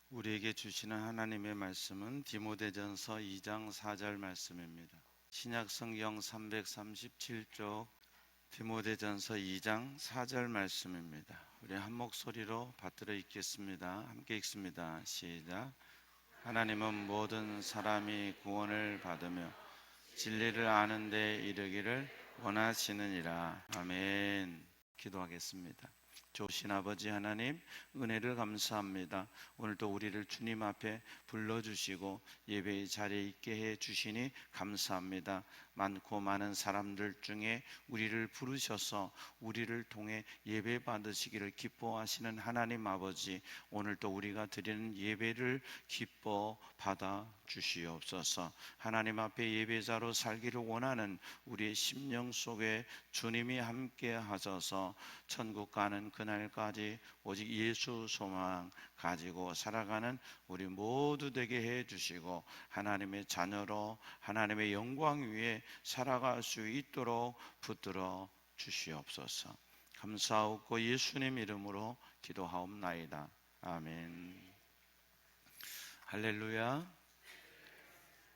우리에게 주시는 하나님의 말씀은 디모데전서 2장 4절 말씀입니다. 신약성경 337쪽 디모데전서 2장 4절 말씀입니다. 우리 한 목소리로 받들어 읽겠습니다. 함께 읽습니다. 시작. 하나님은 모든 사람이 구원을 받으며 진리를 아는 데 이르기를 원하시느니라. 아멘. 기도하겠습니다. 좋으신 아버지 하나님, 은혜를 감사합니다. 오늘도 우리를 주님 앞에 불러주시고 예배의 자리에 있게 해 주시니 감사합니다. 많고 많은 사람들 중에 우리를 부르셔서 우리를 통해 예배 받으시기를 기뻐하시는 하나님 아버지, 오늘도 우리가 드리는 예배를 기뻐 받아 주시옵소서. 하나님 앞에 예배자로 살기를 원하는 우리의 심령 속에 주님이 함께 하셔서 천국 가는 그날까지 오직 예수 소망 가지고 살아가는 우리 모두 되게 해 주시고 하나님의 자녀로 하나님의 영광 위에 살아갈 수 있도록 붙들어 주시옵소서. 감사하고 예수님 이름으로 기도하옵나이다. 아멘. 할렐루야.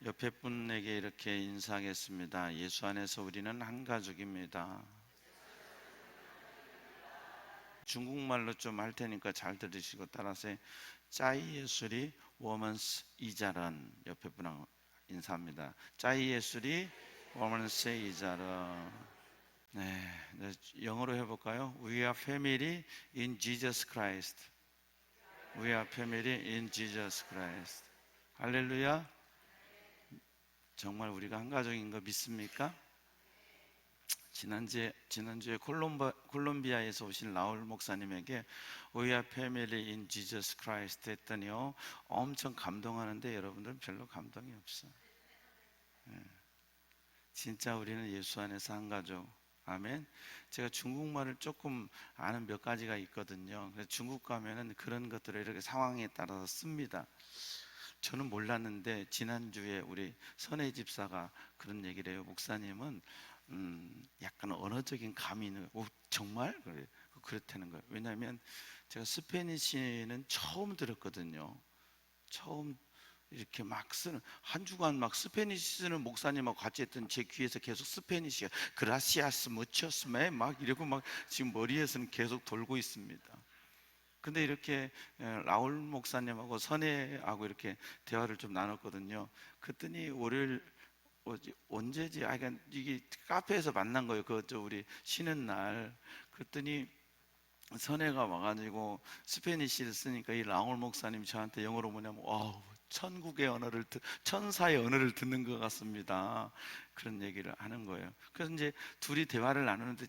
옆에 분에게 이렇게 인사하겠습니다. 예수 안에서 우리는 한 가족입니다. 중국말로 좀 할 테니까 잘 들으시고 따라서 짜이 예술이 워먼스 이자런 옆에 분하고 인사합니다. 짜이 예술이 워먼스 이자런. 네, 영어로 해볼까요? We are family in Jesus Christ. We are family in Jesus Christ. 할렐루야. 정말 우리가 한 가족인 거 믿습니까? 지난주에 콜롬비아에서 오신 라울 목사님에게 We are family in Jesus Christ 했더니요 엄청 감동하는데 여러분들은 별로 감동이 없어. 진짜 우리는 예수 안에서 한 가족. 아멘. 제가 중국말을 조금 아는 몇 가지가 있거든요. 그래서 중국 가면은 그런 것들을 이렇게 상황에 따라서 씁니다. 저는 몰랐는데 지난주에 우리 선혜 집사가 그런 얘기를 해요. 목사님은 약간 언어적인 감이 있는. 오, 정말? 그렇다는 거예요. 왜냐하면 제가 스페니쉬는 처음 들었거든요. 처음 이렇게 막 쓰는, 한 주간 막 스페니쉬 쓰는 목사님하고 같이 했던 제 귀에서 계속 스페니쉬가 그라시아스 무초스메 막 이러고 막 지금 머리에서는 계속 돌고 있습니다. 근데 이렇게 라울 목사님하고 선혜하고 이렇게 대화를 좀 나눴거든요. 그랬더니 월요일 언제지? 그러니까 이게 카페에서 만난 거예요. 우리 쉬는 날. 그랬더니 선혜가 와가지고 스페니쉬를 쓰니까 이 라울 목사님이 저한테 영어로 뭐냐면 천국의 언어를 천사의 언어를 듣는 것 같습니다. 그런 얘기를 하는 거예요. 그래서 이제 둘이 대화를 나누는데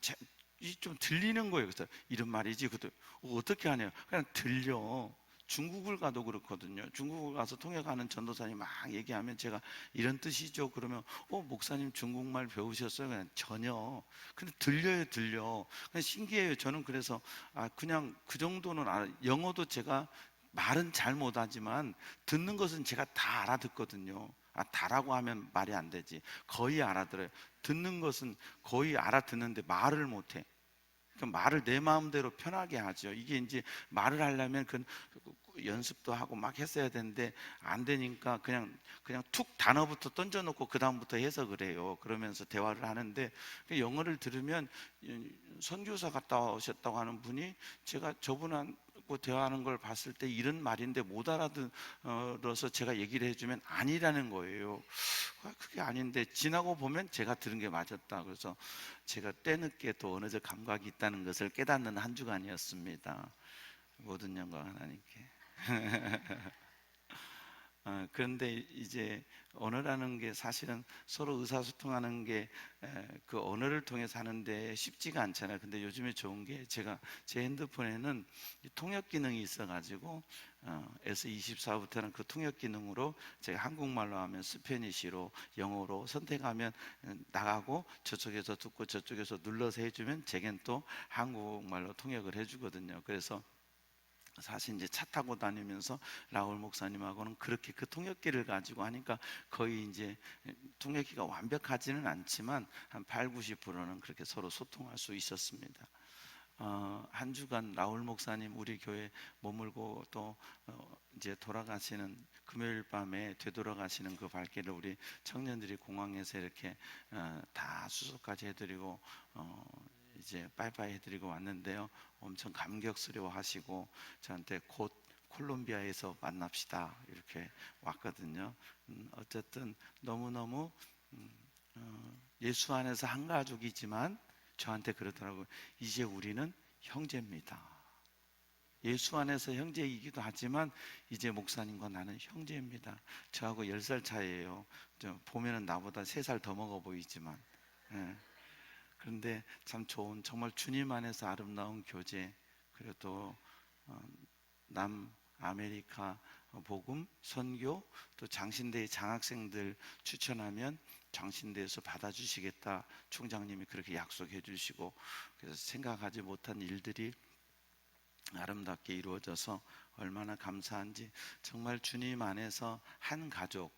좀 들리는 거예요. 그래서 이런 말이지. 그때 어떻게 하냐? 그냥 들려. 중국을 가도 그렇거든요. 중국을 가서 통역하는 전도사님 막 얘기하면 제가 이런 뜻이죠. 그러면 목사님 중국말 배우셨어요? 그냥 전혀. 근데 들려요, 들려. 그냥 신기해요. 저는 그래서 그냥 그 정도는 알아. 영어도 제가 말은 잘 못하지만 듣는 것은 제가 다 알아듣거든요. 다라고 하면 말이 안 되지. 거의 알아들어요. 듣는 것은 거의 알아듣는데 말을 못해. 말을 내 마음대로 편하게 하죠. 이게 이제 말을 하려면 그 연습도 하고 막 했어야 되는데 안 되니까 그냥 툭 단어부터 던져놓고 그 다음부터 해석을 해요. 그러면서 대화를 하는데 영어를 들으면 선교사 갔다 오셨다고 하는 분이 제가 저분하고 대화하는 걸 봤을 때 이런 말인데 못 알아들어서 제가 얘기를 해주면 아니라는 거예요. 그게 아닌데 지나고 보면 제가 들은 게 맞았다. 그래서 제가 때늦게 또 언어적 감각이 있다는 것을 깨닫는 한 주간이었습니다. 모든 영광 하나님께. 그런데 이제 언어라는 게 사실은 서로 의사소통하는 게 그 언어를 통해서 하는데 쉽지가 않잖아요. 근데 요즘에 좋은 게 제가 제 핸드폰에는 통역 기능이 있어가지고 S24부터는 그 통역 기능으로 제가 한국말로 하면 스페니쉬로 영어로 선택하면 나가고 저쪽에서 듣고 저쪽에서 눌러서 해주면 제겐 또 한국말로 통역을 해주거든요. 그래서 사실 이제 차 타고 다니면서 라울 목사님하고는 그렇게 그 통역기를 가지고 하니까 거의 이제 통역기가 완벽하지는 않지만 한 8, 90%는 그렇게 서로 소통할 수 있었습니다. 한 주간 라울 목사님 우리 교회 머물고 또 이제 돌아가시는 금요일 밤에 되돌아가시는 그 발길을 우리 청년들이 공항에서 이렇게 다 수소까지 해드리고 이제 빠이빠이 해드리고 왔는데요. 엄청 감격스러워하시고 저한테 곧 콜롬비아에서 만납시다 이렇게 왔거든요. 어쨌든 너무너무 예수 안에서 한 가족이지만 저한테 그러더라고요. 이제 우리는 형제입니다. 예수 안에서 형제이기도 하지만 이제 목사님과 나는 형제입니다. 저하고 10살 차이예요. 보면은 나보다 3살 더 먹어 보이지만 예. 그런데 참 좋은 정말 주님 안에서 아름다운 교제 그리고 또 남아메리카 복음 선교 또 장신대의 장학생들 추천하면 장신대에서 받아주시겠다 총장님이 그렇게 약속해 주시고 그래서 생각하지 못한 일들이 아름답게 이루어져서 얼마나 감사한지 정말 주님 안에서 한 가족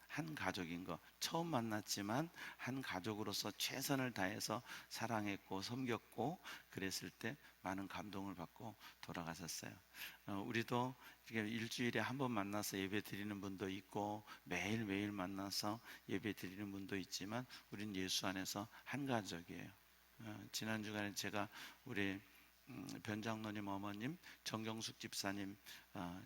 한 가족인 거 처음 만났지만 한 가족으로서 최선을 다해서 사랑했고 섬겼고 그랬을 때 많은 감동을 받고 돌아가셨어요. 우리도 이렇게 일주일에 한 번 만나서 예배 드리는 분도 있고 매일매일 만나서 예배 드리는 분도 있지만 우린 예수 안에서 한 가족이에요. 지난 주간에 제가 우리 변장로님 어머님 정경숙 집사님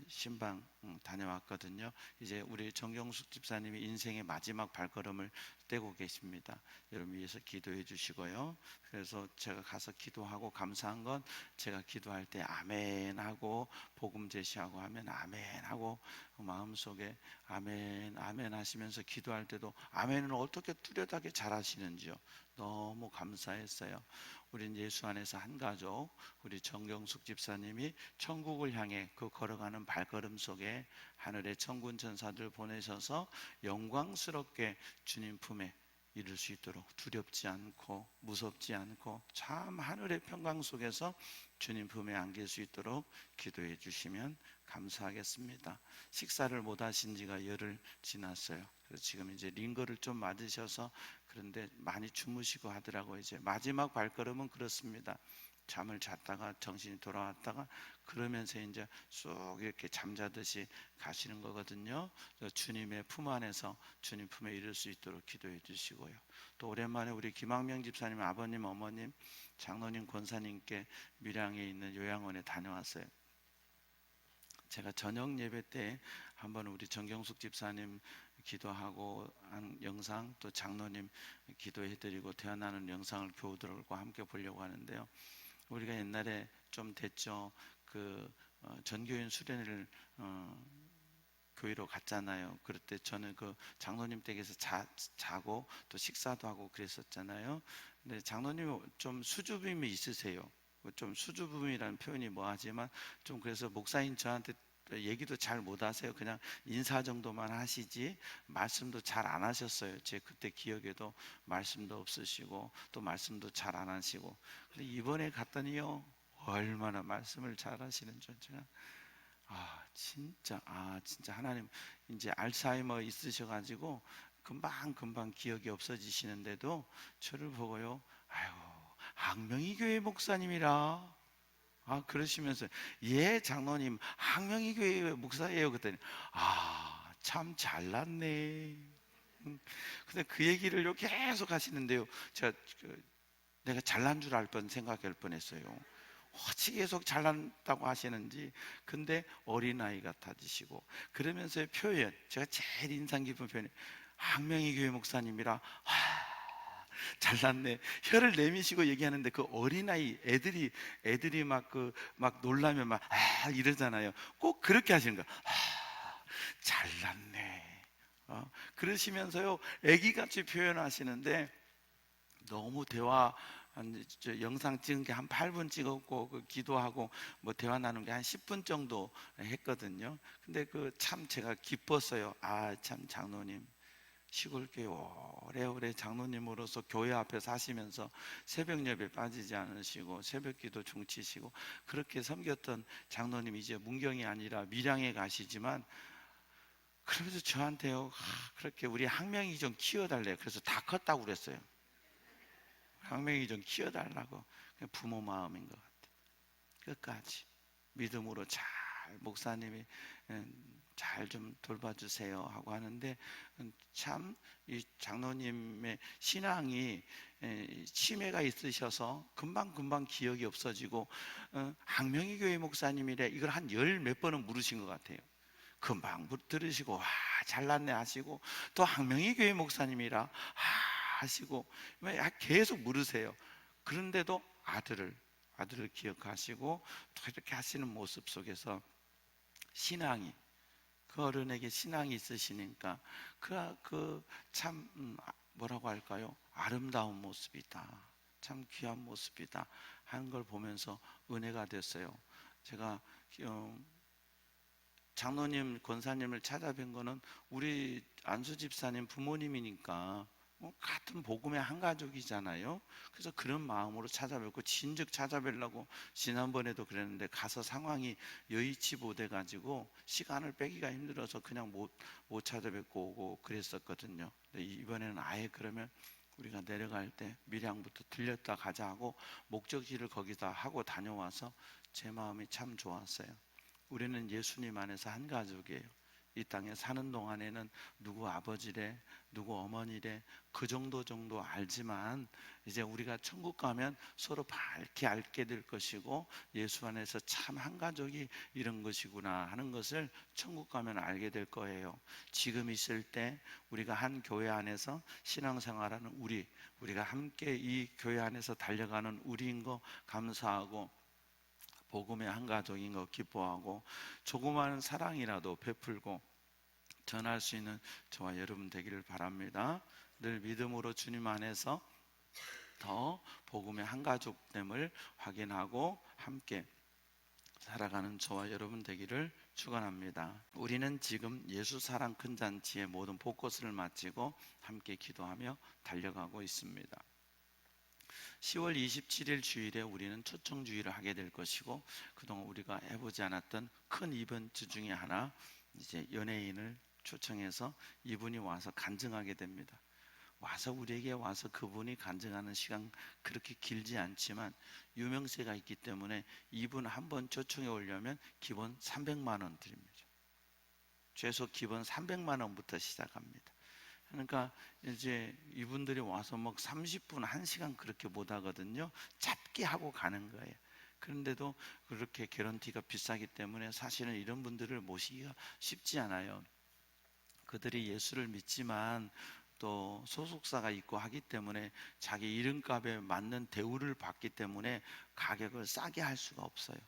신방 다녀왔거든요. 이제 우리 정경숙 집사님이 인생의 마지막 발걸음을 떼고 계십니다. 여러분 위해서 기도해 주시고요. 그래서 제가 가서 기도하고 감사한 건 제가 기도할 때 아멘 하고 복음 제시하고 하면 아멘 하고 마음속에 아멘 아멘 하시면서 기도할 때도 아멘을 어떻게 뚜렷하게 잘 하시는지요. 너무 감사했어요. 우린 예수 안에서 한 가족, 우리 정경숙 집사님이 천국을 향해 그 걸어가는 발걸음 속에 하늘의 천군 천사들 보내셔서 영광스럽게 주님 품에 이룰 수 있도록 두렵지 않고 무섭지 않고 참 하늘의 평강 속에서 주님 품에 안길 수 있도록 기도해 주시면 감사하겠습니다. 식사를 못 하신 지가 열흘 지났어요. 그래서 지금 이제 링거를 좀 맞으셔서 그런데 많이 주무시고 하더라고요. 이제 마지막 발걸음은 그렇습니다. 잠을 잤다가 정신이 돌아왔다가 그러면서 이제 쑥 이렇게 잠자듯이 가시는 거거든요. 주님의 품 안에서 주님 품에 이룰 수 있도록 기도해 주시고요. 또 오랜만에 우리 김학명 집사님 아버님 어머님 장로님 권사님께 밀양에 있는 요양원에 다녀왔어요. 제가 저녁 예배 때 한번 우리 정경숙 집사님 기도하고 한 영상 또 장로님 기도해드리고 태어나는 영상을 교우들과 함께 보려고 하는데요. 우리가 옛날에 좀 됐죠. 그 전교인 수련회를 교회로 갔잖아요. 그럴 때 저는 그 장로님 댁에서 자고 또 식사도 하고 그랬었잖아요. 근데 장로님 좀 수줍음이 있으세요. 좀 수줍음이라는 표현이 뭐하지만 좀 그래서 목사인 저한테 얘기도 잘 못하세요. 그냥 인사 정도만 하시지 말씀도 잘 안 하셨어요. 제 그때 기억에도 말씀도 없으시고 또 말씀도 잘 안 하시고. 근데 이번에 갔더니요 얼마나 말씀을 잘 하시는 줄 제가 진짜 하나님 이제 알츠하이머 있으셔가지고 금방 기억이 없어지시는데도 저를 보고요 아이고 항명이 교회 목사님이라 그러시면서 예 장로님 항명이 교회 목사예요 그랬더니 참 잘났네. 근데 그 얘기를 계속 하시는데요 제가 내가 잘난 줄 알 뻔 생각할 뻔했어요. 어찌 계속 잘난다고 하시는지. 근데 어린아이 같아지시고 그러면서의 표현 제가 제일 인상 깊은 표현이 항명이 교회 목사님이라 잘났네 혀를 내미시고 얘기하는데 그 어린아이 애들이 막 놀라면 막 이러잖아요. 꼭 그렇게 하시는 거야. 잘났네. 그러시면서요 애기같이 표현하시는데 너무 대화 영상 찍은 게 한 8분 찍었고 그 기도하고 뭐 대화 나눈 게 한 10분 정도 했거든요. 근데 그 참 제가 기뻤어요. 참 장로님 시골교회 오래오래 장로님으로서 교회 앞에 사시면서 새벽 예배 빠지지 않으시고 새벽 기도 중치시고 그렇게 섬겼던 장로님 이제 문경이 아니라 밀양에 가시지만 그러면서 저한테요 그렇게 우리 학명이 좀 키워달래요. 그래서 다 컸다고 그랬어요. 항명이 좀 키워달라고. 부모 마음인 것 같아요. 끝까지 믿음으로 잘 목사님이 잘 좀 돌봐주세요 하고 하는데, 참 이 장로님의 신앙이 치매가 있으셔서 금방금방 기억이 없어지고, 항명의 교회 목사님이래 이걸 한 열 몇 번은 물으신 것 같아요. 금방 들으시고 와 잘났네 하시고, 또 항명의 교회 목사님이라 하시고 계속 물으세요. 그런데도 아들을 기억하시고 또 이렇게 하시는 모습 속에서 신앙이, 그 어른에게 신앙이 있으시니까 참 뭐라고 할까요? 아름다운 모습이다, 참 귀한 모습이다 하는 걸 보면서 은혜가 됐어요. 제가 장로님, 권사님을 찾아뵌 거는 우리 안수 집사님 부모님이니까 같은 복음의 한 가족이잖아요. 그래서 그런 마음으로 찾아뵙고, 진즉 찾아뵈려고 지난번에도 그랬는데 가서 상황이 여의치 못해 가지고 시간을 빼기가 힘들어서 그냥 못 찾아뵙고 오고 그랬었거든요. 근데 이번에는 아예 그러면 우리가 내려갈 때 밀양부터 들렸다 가자 하고 목적지를 거기다 하고 다녀와서 제 마음이 참 좋았어요. 우리는 예수님 안에서 한 가족이에요. 이 땅에 사는 동안에는 누구 아버지래, 누구 어머니래, 그 정도 알지만, 이제 우리가 천국 가면 서로 밝게 알게 될 것이고, 예수 안에서 참 한 가족이 이런 것이구나 하는 것을 천국 가면 알게 될 거예요. 지금 있을 때 우리가 한 교회 안에서 신앙생활하는 우리가 함께 이 교회 안에서 달려가는 우리인 거 감사하고, 복음의 한 가족인 거 기뻐하고, 조그마한 사랑이라도 베풀고 전할 수 있는 저와 여러분 되기를 바랍니다. 늘 믿음으로 주님 안에서 더 복음의 한 가족됨을 확인하고 함께 살아가는 저와 여러분 되기를 축원합니다. 우리는 지금 예수 사랑 큰 잔치의 모든 복것을 마치고 함께 기도하며 달려가고 있습니다. 10월 27일 주일에 우리는 초청 주일을 하게 될 것이고, 그동안 우리가 해보지 않았던 큰 이벤트 중에 하나, 이제 연예인을 초청해서 이분이 와서 간증하게 됩니다. 우리에게 와서 그분이 간증하는 시간 그렇게 길지 않지만 유명세가 있기 때문에 이분 한 번 초청해 오려면 기본 300만 원 드립니다. 최소 기본 300만 원부터 시작합니다. 그러니까 이제 이분들이 와서 30분, 1시간 그렇게 못 하거든요. 짧게 하고 가는 거예요. 그런데도 그렇게 개런티가 비싸기 때문에 사실은 이런 분들을 모시기가 쉽지 않아요. 그들이 예수를 믿지만 또 소속사가 있고 하기 때문에 자기 이름값에 맞는 대우를 받기 때문에 가격을 싸게 할 수가 없어요.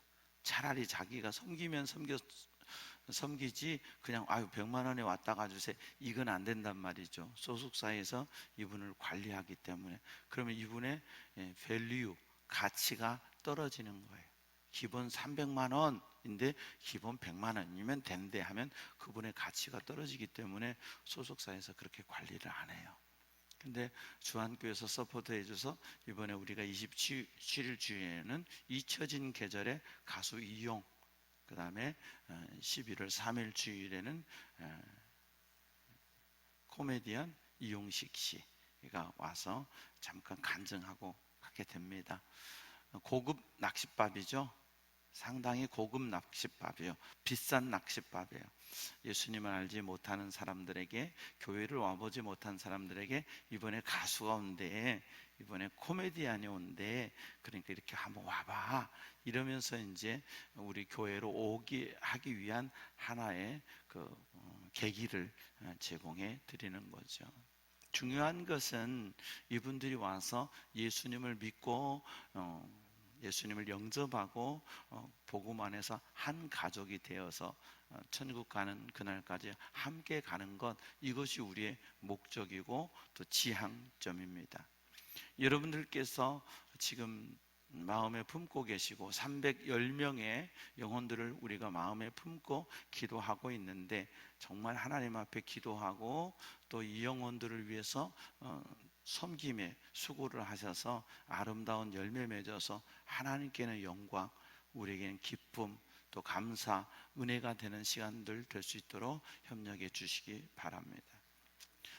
차라리 자기가 섬기면 섬기지 그냥 100만 원에 왔다 가주세요, 이건 안 된단 말이죠. 소속사에서 이분을 관리하기 때문에. 그러면 이분의 밸류, 가치가 떨어지는 거예요. 기본 300만 원인데 기본 100만 원이면 된대 하면 그분의 가치가 떨어지기 때문에 소속사에서 그렇게 관리를 안 해요. 근데 주한교회에서 서포트 해줘서 이번에 우리가 27일 주에는 잊혀진 계절의 가수 이용, 그 다음에 11월 3일 주일에는 코미디언 이용식 씨가 와서 잠깐 간증하고 가게 됩니다. 고급 낚싯밥이죠. 상당히 고급 낚싯밥이에요. 비싼 낚싯밥이에요. 예수님을 알지 못하는 사람들에게, 교회를 와보지 못한 사람들에게 이번에 가수가 온대, 이번에 코미디언이 온대, 그러니까 이렇게 한번 와봐 이러면서 이제 우리 교회로 오게 하기 위한 하나의 계기를 제공해 드리는 거죠. 중요한 것은 이분들이 와서 예수님을 믿고 예수님을 영접하고 복음 안에서 한 가족이 되어서 천국 가는 그날까지 함께 가는 것, 이것이 우리의 목적이고 또 지향점입니다. 여러분들께서 지금 마음에 품고 계시고 310명의 영혼들을 우리가 마음에 품고 기도하고 있는데, 정말 하나님 앞에 기도하고 또 이 영혼들을 위해서 섬김에 수고를 하셔서 아름다운 열매 맺어서 하나님께는 영광, 우리에게는 기쁨, 또 감사, 은혜가 되는 시간들 될 수 있도록 협력해 주시기 바랍니다.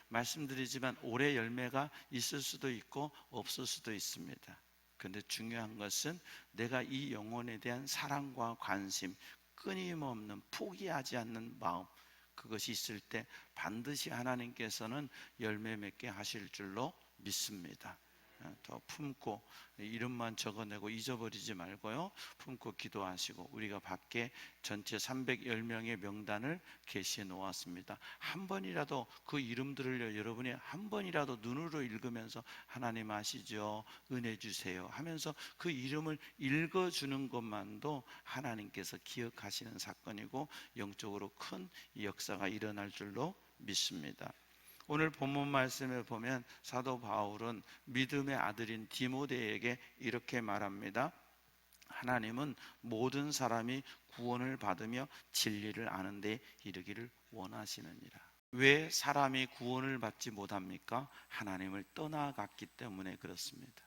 말씀드리지만 올해 열매가 있을 수도 있고 없을 수도 있습니다. 그런데 중요한 것은 내가 이 영혼에 대한 사랑과 관심, 끊임없는 포기하지 않는 마음, 그것이 있을 때 반드시 하나님께서는 열매 맺게 하실 줄로 믿습니다. 더 품고 이름만 적어내고 잊어버리지 말고요, 품고 기도하시고, 우리가 밖에 전체 310명의 명단을 게시해 놓았습니다. 한 번이라도 그 이름들을 여러분이 한 번이라도 눈으로 읽으면서 하나님 아시죠? 은혜 주세요 하면서 그 이름을 읽어주는 것만도 하나님께서 기억하시는 사건이고 영적으로 큰 역사가 일어날 줄로 믿습니다. 오늘 본문 말씀에 보면 사도 바울은 믿음의 아들인 디모데에게 이렇게 말합니다. 하나님은 모든 사람이 구원을 받으며 진리를 아는 데 이르기를 원하시느니라. 왜 사람이 구원을 받지 못합니까? 하나님을 떠나갔기 때문에 그렇습니다.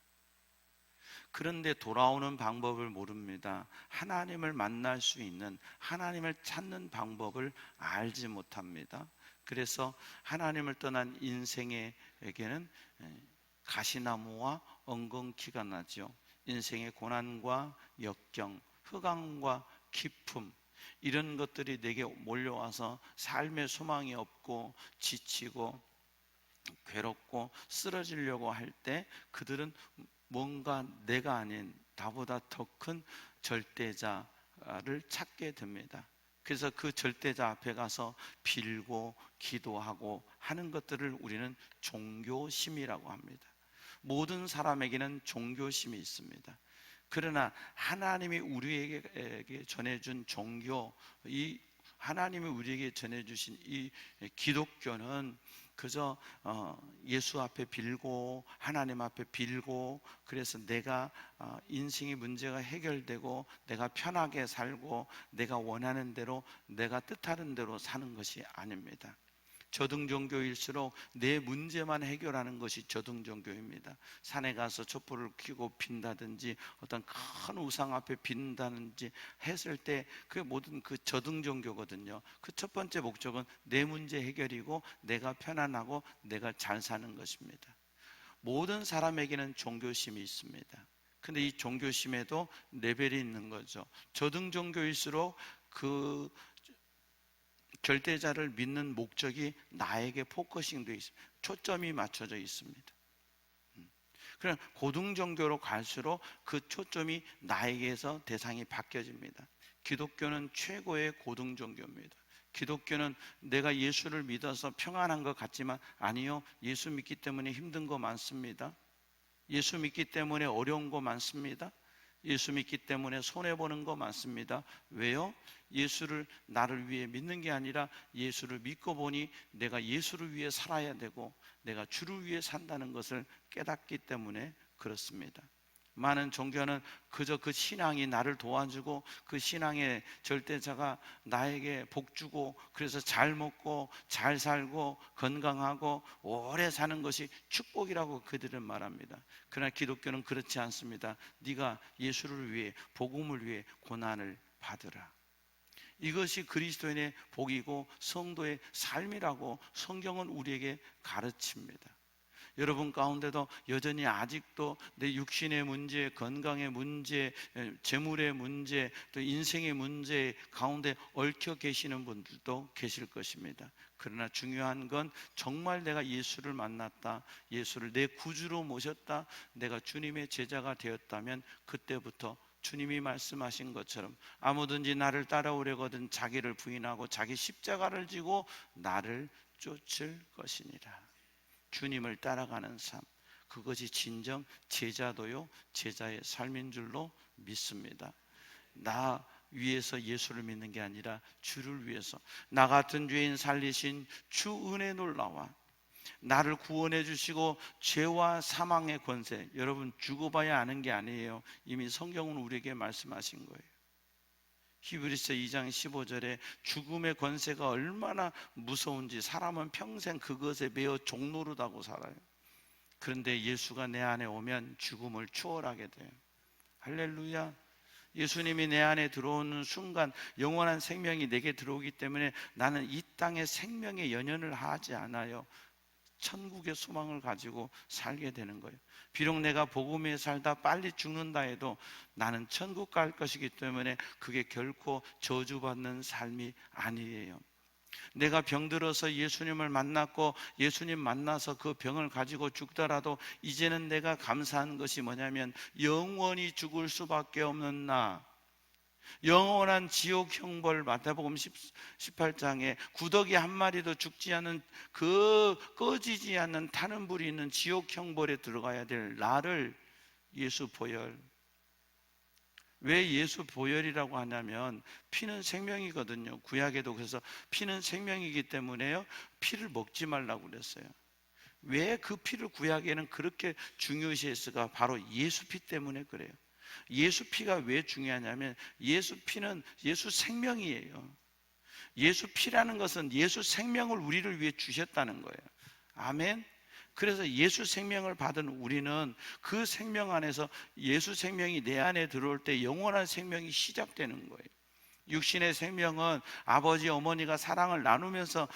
그런데 돌아오는 방법을 모릅니다. 하나님을 만날 수 있는, 하나님을 찾는 방법을 알지 못합니다. 그래서 하나님을 떠난 인생에게는 가시나무와 엉겅퀴가 나죠. 인생의 고난과 역경, 흑암과 기품, 이런 것들이 내게 몰려와서 삶의 소망이 없고 지치고 괴롭고 쓰러지려고 할 때 그들은 뭔가 내가 아닌 나보다 더 큰 절대자를 찾게 됩니다. 그래서 그 절대자 앞에 가서 빌고 기도하고 하는 것들을 우리는 종교심이라고 합니다. 모든 사람에게는 종교심이 있습니다. 그러나 하나님이 우리에게 전해준 종교, 이 하나님이 우리에게 전해주신 이 기독교는 그저 예수 앞에 빌고 하나님 앞에 빌고, 그래서 내가 인생의 문제가 해결되고 내가 편하게 살고 내가 원하는 대로 내가 뜻하는 대로 사는 것이 아닙니다. 저등종교일수록 내 문제만 해결하는 것이 저등종교입니다. 산에 가서 촛불을 켜고 빈다든지 어떤 큰 우상 앞에 빈다든지 했을 때 그게 모든 그 저등종교거든요. 그 첫 번째 목적은 내 문제 해결이고 내가 편안하고 내가 잘 사는 것입니다. 모든 사람에게는 종교심이 있습니다. 근데 이 종교심에도 레벨이 있는 거죠. 저등종교일수록 그 절대자를 믿는 목적이 나에게 포커싱되어 있습니다. 초점이 맞춰져 있습니다. 그럼 고등종교로 갈수록 그 초점이 나에게서 대상이 바뀌어집니다. 기독교는 최고의 고등종교입니다. 기독교는 내가 예수를 믿어서 평안한 것 같지만 아니요, 예수 믿기 때문에 힘든 거 많습니다. 예수 믿기 때문에 어려운 거 많습니다. 예수 믿기 때문에 손해보는 거 많습니다. 왜요? 예수를 나를 위해 믿는 게 아니라 예수를 믿고 보니 내가 예수를 위해 살아야 되고 내가 주를 위해 산다는 것을 깨닫기 때문에 그렇습니다. 많은 종교는 그저 그 신앙이 나를 도와주고 그 신앙의 절대자가 나에게 복 주고 그래서 잘 먹고 잘 살고 건강하고 오래 사는 것이 축복이라고 그들은 말합니다. 그러나 기독교는 그렇지 않습니다. 네가 예수를 위해 복음을 위해 고난을 받으라. 이것이 그리스도인의 복이고 성도의 삶이라고 성경은 우리에게 가르칩니다. 여러분 가운데도 여전히 아직도 내 육신의 문제, 건강의 문제, 재물의 문제, 또 인생의 문제 가운데 얽혀 계시는 분들도 계실 것입니다. 그러나 중요한 건 정말 내가 예수를 만났다, 예수를 내 구주로 모셨다, 내가 주님의 제자가 되었다면 그때부터 주님이 말씀하신 것처럼 아무든지 나를 따라오려거든 자기를 부인하고 자기 십자가를 지고 나를 쫓을 것이니라. 주님을 따라가는 삶, 그것이 진정 제자도요 제자의 삶인 줄로 믿습니다. 나 위해서 예수를 믿는 게 아니라 주를 위해서, 나 같은 죄인 살리신 주 은혜 놀라와 나를 구원해 주시고 죄와 사망의 권세, 여러분 죽어봐야 아는 게 아니에요. 이미 성경은 우리에게 말씀하신 거예요. 히브리서 2장 15절에 죽음의 권세가 얼마나 무서운지 사람은 평생 그것에 매여 종노릇하고 살아요. 그런데 예수가 내 안에 오면 죽음을 추월하게 돼요. 할렐루야. 예수님이 내 안에 들어오는 순간 영원한 생명이 내게 들어오기 때문에 나는 이 땅의 생명에 연연을 하지 않아요. 천국의 소망을 가지고 살게 되는 거예요. 비록 내가 복음에 살다 빨리 죽는다 해도 나는 천국 갈 것이기 때문에 그게 결코 저주받는 삶이 아니에요. 내가 병들어서 예수님을 만났고 예수님 만나서 그 병을 가지고 죽더라도 이제는 내가 감사한 것이 뭐냐면 영원히 죽을 수밖에 없는 나, 영원한 지옥 형벌, 마태복음 18장에 구더기 한 마리도 죽지 않는 그 꺼지지 않는 타는 불이 있는 지옥 형벌에 들어가야 될 나를 예수 보혈. 왜 예수 보혈이라고 하냐면 피는 생명이거든요. 구약에도 그래서 피는 생명이기 때문에요, 피를 먹지 말라고 그랬어요. 왜 그 피를 구약에는 그렇게 중요시했을까? 바로 예수 피 때문에 그래요. 예수 피가 왜 중요하냐면 예수 피는 예수 생명이에요. 예수 피라는 것은 예수 생명을 우리를 위해 주셨다는 거예요. 아멘. 그래서 예수 생명을 받은 우리는 그 생명 안에서 예수 생명이 내 안에 들어올 때 영원한 생명이 시작되는 거예요. 육신의 생명은 아버지 어머니가 사랑을 나누면서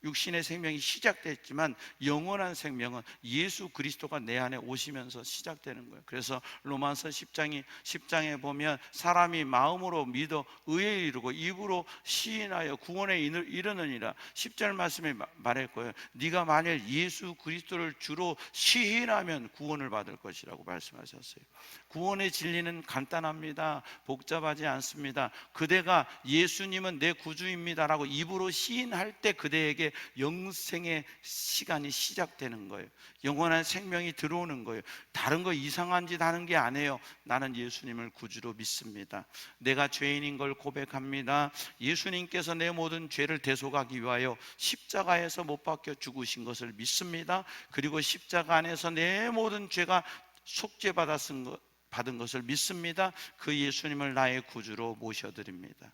육신의 생명이 시작됐지만 영원한 생명은 예수 그리스도가 내 안에 오시면서 시작되는 거예요. 그래서 로마서 10장에 보면 사람이 마음으로 믿어 의에 이르고 입으로 시인하여 구원에 이르느니라. 10절 말씀에 말했고요, 네가 만일 예수 그리스도를 주로 시인하면 구원을 받을 것이라고 말씀하셨어요. 구원의 진리는 간단합니다. 복잡하지 않습니다. 그대가 예수님은 내 구주입니다라고 입으로 시인할 때 그대에게 영생의 시간이 시작되는 거예요. 영원한 생명이 들어오는 거예요. 다른 거 이상한 짓 하는 게 아니에요. 나는 예수님을 구주로 믿습니다. 내가 죄인인 걸 고백합니다. 예수님께서 내 모든 죄를 대속하기 위하여 십자가에서 못 박혀 죽으신 것을 믿습니다. 그리고 십자가 안에서 내 모든 죄가 속죄받은 것을 믿습니다. 그 예수님을 나의 구주로 모셔드립니다.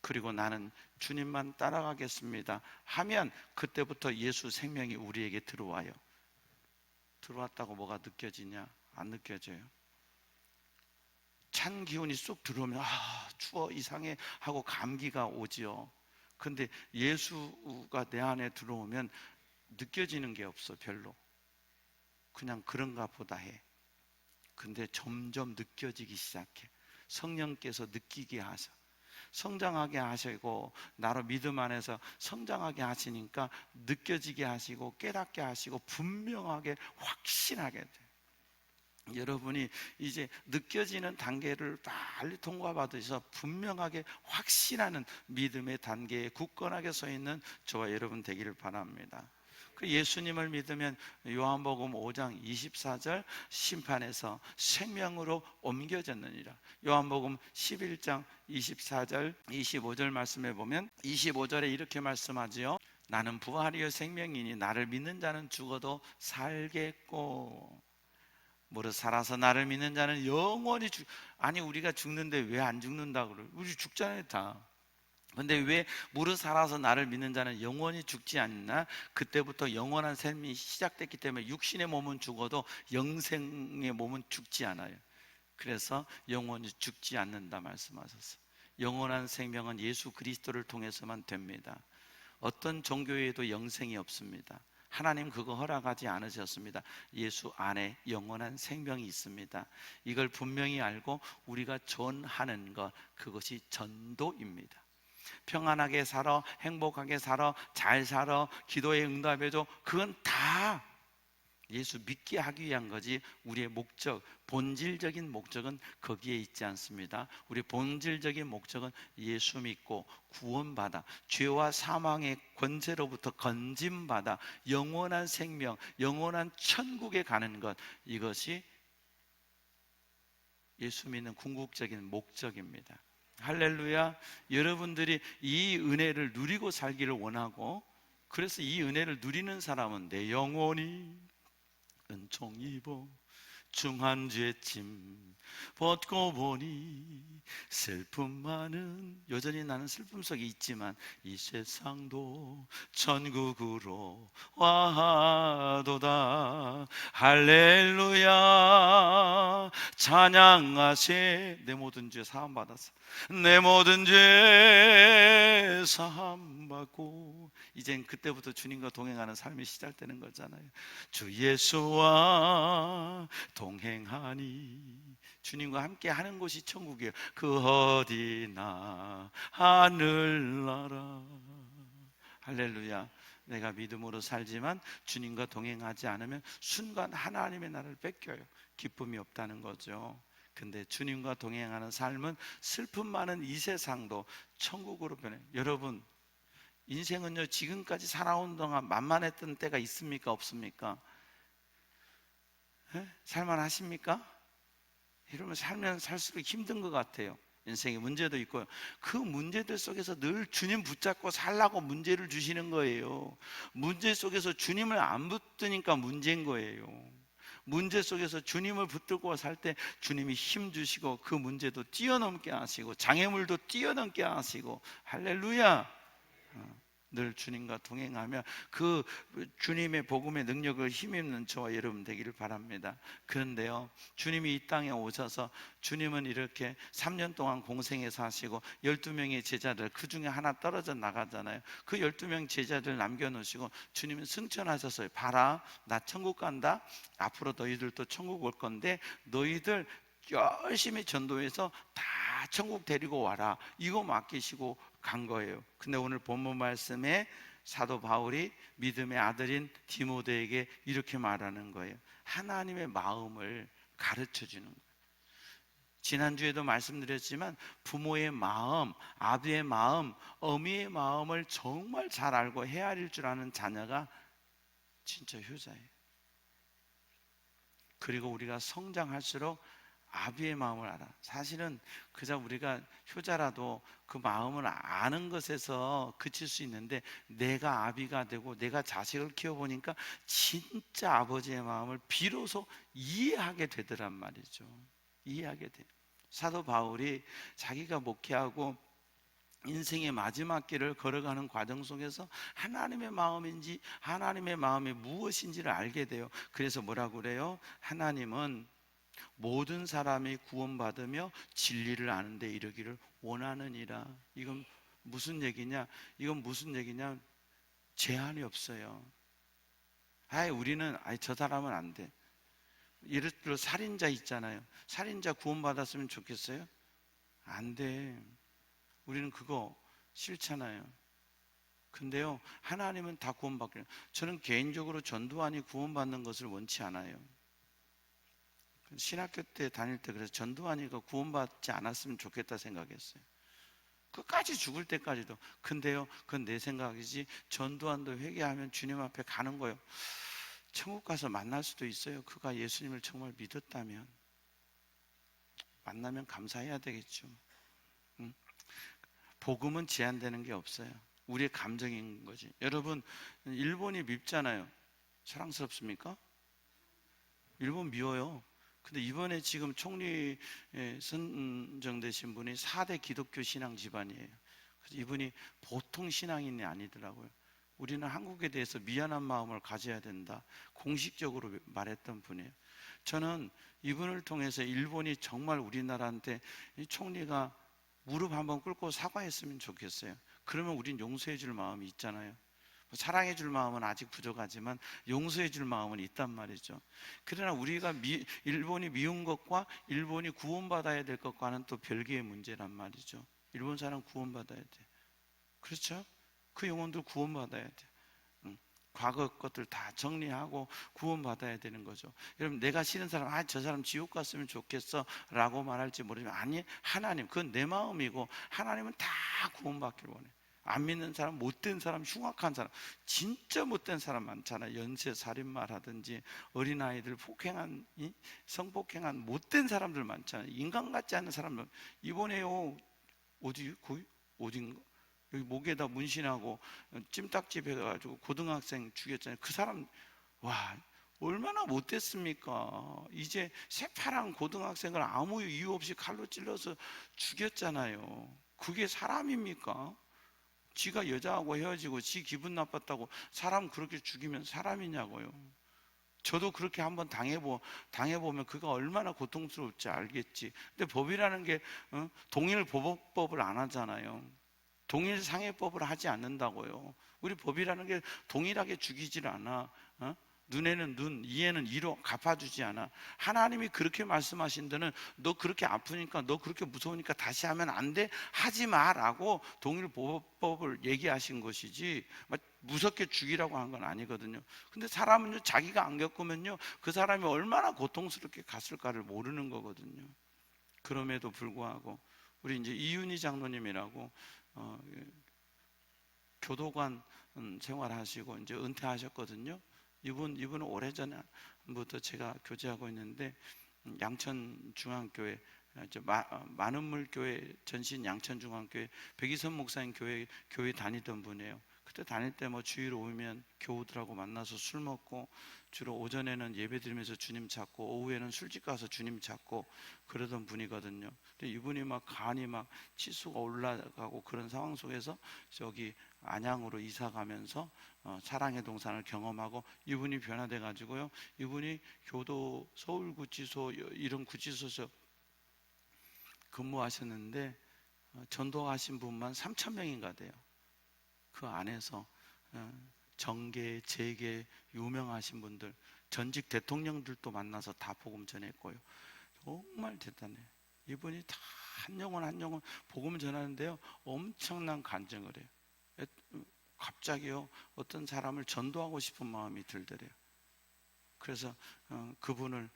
그리고 나는 주님만 따라가겠습니다 하면 그때부터 예수 생명이 우리에게 들어와요. 들어왔다고 뭐가 느껴지냐? 안 느껴져요. 찬 기운이 쏙 들어오면 추워 이상해 하고 감기가 오지요. 근데 예수가 내 안에 들어오면 느껴지는 게 없어. 별로. 그냥 그런가 보다 해. 근데 점점 느껴지기 시작해. 성령께서 느끼게 하셔. 성장하게 하시고 나로 믿음 안에서 성장하게 하시니까 느껴지게 하시고 깨닫게 하시고 분명하게 확신하게 돼. 여러분이 이제 느껴지는 단계를 빨리 통과받으셔서 분명하게 확신하는 믿음의 단계에 굳건하게 서 있는 저와 여러분 되기를 바랍니다. 그 예수님을 믿으면 요한복음 5장 24절 심판에서 생명으로 옮겨졌느니라. 요한복음 11장 24절 25절 말씀해 보면 25절에 이렇게 말씀하지요. 나는 부활이요 생명이니 나를 믿는 자는 죽어도 살겠고 무릇 살아서 나를 믿는 자는 영원히 아니 우리가 죽는데 왜 안 죽는다고 그래? 우리 죽잖아요 다. 근데 왜 무릇 살아서 나를 믿는 자는 영원히 죽지 않나? 그때부터 영원한 삶이 시작됐기 때문에 육신의 몸은 죽어도 영생의 몸은 죽지 않아요. 그래서 영원히 죽지 않는다 말씀하셨어요. 영원한 생명은 예수 그리스도를 통해서만 됩니다. 어떤 종교에도 영생이 없습니다. 하나님 그거 허락하지 않으셨습니다. 예수 안에 영원한 생명이 있습니다. 이걸 분명히 알고 우리가 전하는 것, 그것이 전도입니다. 평안하게 살아, 행복하게 살아, 잘 살아, 기도에 응답해줘. 그건 다 예수 믿게 하기 위한 거지 우리의 목적, 본질적인 목적은 거기에 있지 않습니다. 우리 본질적인 목적은 예수 믿고 구원받아 죄와 사망의 권세로부터 건짐받아 영원한 생명, 영원한 천국에 가는 것, 이것이 예수 믿는 궁극적인 목적입니다. 할렐루야. 여러분들이 이 은혜를 누리고 살기를 원하고, 그래서 이 은혜를 누리는 사람은 내 영혼이 은총 입어 중한죄 짐 벗고 보니 슬픔 많은, 여전히 나는 슬픔 속에 있지만 이 세상도 천국으로 와도다. 할렐루야 찬양하세. 내 모든 죄 사함 받았어. 내 모든 죄 사함 받고, 이젠 그때부터 주님과 동행하는 삶이 시작되는 거잖아요. 주 예수와 동행하니, 주님과 함께 하는 곳이 천국이에요. 그 어디나 하늘나라. 할렐루야. 내가 믿음으로 살지만 주님과 동행하지 않으면 순간 하나님의 나라를 뺏겨요. 기쁨이 없다는 거죠. 근데 주님과 동행하는 삶은 슬픔 많은 이 세상도 천국으로 변해요. 여러분, 인생은요, 지금까지 살아온 동안 만만했던 때가 있습니까? 없습니까? 살만하십니까? 이러면 살면 살수록 힘든 것 같아요. 인생에 문제도 있고요. 그 문제들 속에서 늘 주님 붙잡고 살라고 문제를 주시는 거예요. 문제 속에서 주님을 안 붙드니까 문제인 거예요. 문제 속에서 주님을 붙들고 살 때 주님이 힘 주시고 그 문제도 뛰어넘게 하시고 장애물도 뛰어넘게 하시고, 할렐루야. 늘 주님과 동행하며 그 주님의 복음의 능력을 힘입는 저와 여러분 되기를 바랍니다. 그런데요, 주님이 이 땅에 오셔서 주님은 이렇게 3년 동안 공생에서 하시고 12명의 제자들, 그 중에 하나 떨어져 나가잖아요. 그 12명 제자들 남겨놓으시고 주님은 승천하셨어요. 봐라, 나 천국 간다. 앞으로 너희들도 천국 올 건데 너희들 열심히 전도해서 다 천국 데리고 와라, 이거 맡기시고 간 거예요. 근데 오늘 본문 말씀에 사도 바울이 믿음의 아들인 디모데에게 이렇게 말하는 거예요. 하나님의 마음을 가르쳐 주는 거예요. 지난주에도 말씀드렸지만 부모의 마음, 아비의 마음, 어미의 마음을 정말 잘 알고 헤아릴 줄 아는 자녀가 진짜 효자예요. 그리고 우리가 성장할수록 아비의 마음을 알아. 사실은 그저 우리가 효자라도 그 마음을 아는 것에서 그칠 수 있는데, 내가 아비가 되고 내가 자식을 키워보니까 진짜 아버지의 마음을 비로소 이해하게 되더란 말이죠. 이해하게 돼요. 사도 바울이 자기가 목회하고 인생의 마지막 길을 걸어가는 과정 속에서 하나님의 마음인지 하나님의 마음이 무엇인지를 알게 돼요. 그래서 뭐라고 그래요? 하나님은 모든 사람이 구원받으며 진리를 아는 데 이르기를 원하느니라. 이건 무슨 얘기냐? 이건 무슨 얘기냐? 제한이 없어요. 우리는 저 사람은 안 돼. 예를 들어 살인자 있잖아요. 살인자 구원받았으면 좋겠어요? 안 돼. 우리는 그거 싫잖아요. 근데요, 하나님은 다 구원받기를. 저는 개인적으로 전두환이 구원받는 것을 원치 않아요. 신학교 때 다닐 때 그래서 전두환이가 구원받지 않았으면 좋겠다 생각했어요. 끝까지 죽을 때까지도. 근데요, 그건 내 생각이지, 전두환도 회개하면 주님 앞에 가는 거예요. 천국 가서 만날 수도 있어요. 그가 예수님을 정말 믿었다면. 만나면 감사해야 되겠죠. 복음은 제한되는 게 없어요. 우리의 감정인 거지. 여러분, 일본이 밉잖아요. 사랑스럽습니까? 일본 미워요. 근데 이번에 지금 총리 선정되신 분이 4대 기독교 신앙 집안이에요. 그래서 이분이 보통 신앙인이 아니더라고요. 우리는 한국에 대해서 미안한 마음을 가져야 된다, 공식적으로 말했던 분이에요. 저는 이분을 통해서 일본이 정말 우리나라한테 이 총리가 무릎 한번 꿇고 사과했으면 좋겠어요. 그러면 우린 용서해 줄 마음이 있잖아요. 사랑해 줄 마음은 아직 부족하지만 용서해 줄 마음은 있단 말이죠. 그러나 우리가 일본이 미운 것과 일본이 구원받아야 될 것과는 또 별개의 문제란 말이죠. 일본 사람 구원받아야 돼. 그렇죠? 그 영혼들 구원받아야 돼. 과거 것들 다 정리하고 구원받아야 되는 거죠. 여러분, 내가 싫은 사람, 저 사람 지옥 갔으면 좋겠어 라고 말할지 모르지만, 아니, 하나님, 그건 내 마음이고 하나님은 다 구원받기를 원해. 안 믿는 사람, 못된 사람, 흉악한 사람, 진짜 못된 사람 많잖아요. 연쇄 살인마라든지 어린아이들 폭행한, 성폭행한 못된 사람들 많잖아요. 인간 같지 않은 사람들. 이번에요, 어딘가 여기 목에다 문신하고 찜닭집 해가지고 고등학생 죽였잖아요. 그 사람, 와, 얼마나 못됐습니까? 이제 새파란 고등학생을 아무 이유 없이 칼로 찔러서 죽였잖아요. 그게 사람입니까? 지가 여자하고 헤어지고 지 기분 나빴다고 사람 그렇게 죽이면 사람이냐고요. 저도 그렇게 한번 당해보면 그가 얼마나 고통스러울지 알겠지. 근데 법이라는 게 동일 보복법을 안 하잖아요. 동일 상해법을 하지 않는다고요. 우리 법이라는 게 동일하게 죽이질 않아. 눈에는 눈, 이에는 이로 갚아주지 않아. 하나님이 그렇게 말씀하신 데는 너 그렇게 아프니까, 너 그렇게 무서우니까 다시 하면 안 돼? 하지 마라고 동일 보복법을 얘기하신 것이지 무섭게 죽이라고 한 건 아니거든요. 근데 사람은요, 자기가 안 겪으면요, 그 사람이 얼마나 고통스럽게 갔을까를 모르는 거거든요. 그럼에도 불구하고 우리 이제 이윤희 장로님이라고 교도관 생활하시고 이제 은퇴하셨거든요. 이분은 오래전부터 제가 교제하고 있는데 양천중앙교회 만은물교회 전신 양천중앙교회 백이선 목사님 교회 다니던 분이에요. 그때 다닐 때 뭐 주일 오면 교우들하고 만나서 술 먹고 주로 오전에는 예배 드리면서 주님 찾고 오후에는 술집 가서 주님 찾고 그러던 분이거든요. 근데 이분이 막 간이 막 치수가 올라가고 그런 상황 속에서 저기 안양으로 이사 가면서 사랑의 동산을 경험하고 이분이 변화돼 가지고요. 이분이 교도 서울구치소 이런 구치소에서 근무하셨는데 전도하신 분만 3,000명인가 돼요. 그 안에서 정계, 재계 유명하신 분들, 전직 대통령들도 만나서 다 복음 전했고요. 정말 대단해요. 이분이 다 한 영혼 한 영혼 복음 전하는데요, 엄청난 간증을 해요. 갑자기요, 어떤 사람을 전도하고 싶은 마음이 들더래요. 그래서 그분을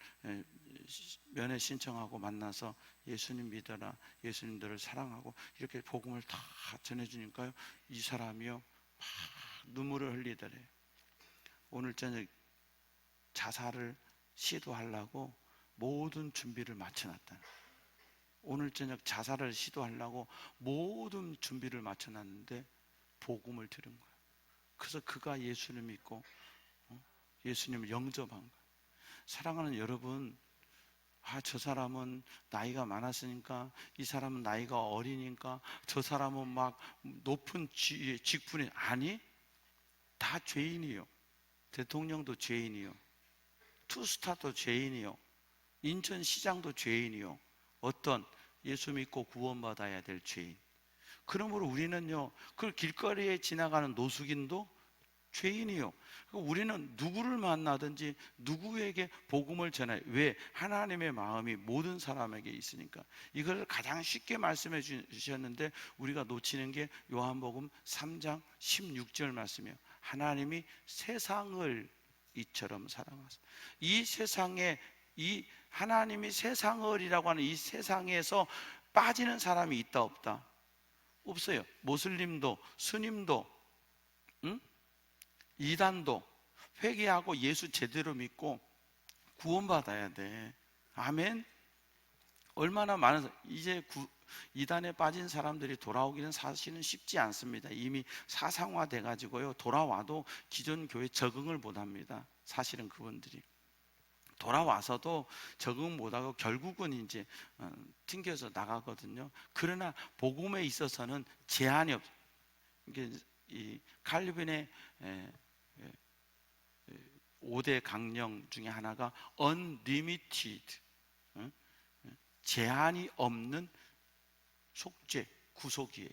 면회 신청하고 만나서 예수님 믿어라, 예수님들을 사랑하고 이렇게 복음을 다 전해주니까요, 이 사람이요 막 눈물을 흘리더래요. 오늘 저녁 자살을 시도하려고 모든 준비를 마쳐놨다. 오늘 저녁 자살을 시도하려고 모든 준비를 마쳐놨는데 복음을 들은 거예요. 그래서 그가 예수를 믿고 예수님을 영접한 거예요. 사랑하는 여러분, 저 사람은 나이가 많았으니까, 이 사람은 나이가 어리니까, 저 사람은 막 높은 직분이, 아니, 다 죄인이요. 대통령도 죄인이요. 투스타도 죄인이요. 인천시장도 죄인이요. 어떤 예수 믿고 구원받아야 될 죄인. 그러므로 우리는요, 그 길거리에 지나가는 노숙인도 죄인이요. 우리는 누구를 만나든지 누구에게 복음을 전해요. 왜? 하나님의 마음이 모든 사람에게 있으니까. 이걸 가장 쉽게 말씀해 주셨는데 우리가 놓치는 게 요한복음 3장 16절 말씀이에요. 하나님이 세상을 이처럼 사랑하사. 이 세상에, 이 하나님이 세상을이라고 하는 이 세상에서 빠지는 사람이 있다 없다? 없어요. 모슬림도 스님도 이단도 회개하고 예수 제대로 믿고 구원받아야 돼. 아멘. 얼마나 많은 이제 이단에 빠진 사람들이 돌아오기는 사실은 쉽지 않습니다. 이미 사상화돼 가지고요, 돌아와도 기존 교회 적응을 못합니다. 사실은 그분들이 돌아와서도 적응 못하고 결국은 이제 튕겨서 나가거든요. 그러나 복음에 있어서는 제한이 없어요. 이게 이 칼빈의 5대 강령 중에 하나가 unlimited, 제한이 없는 속죄, 구속이에요.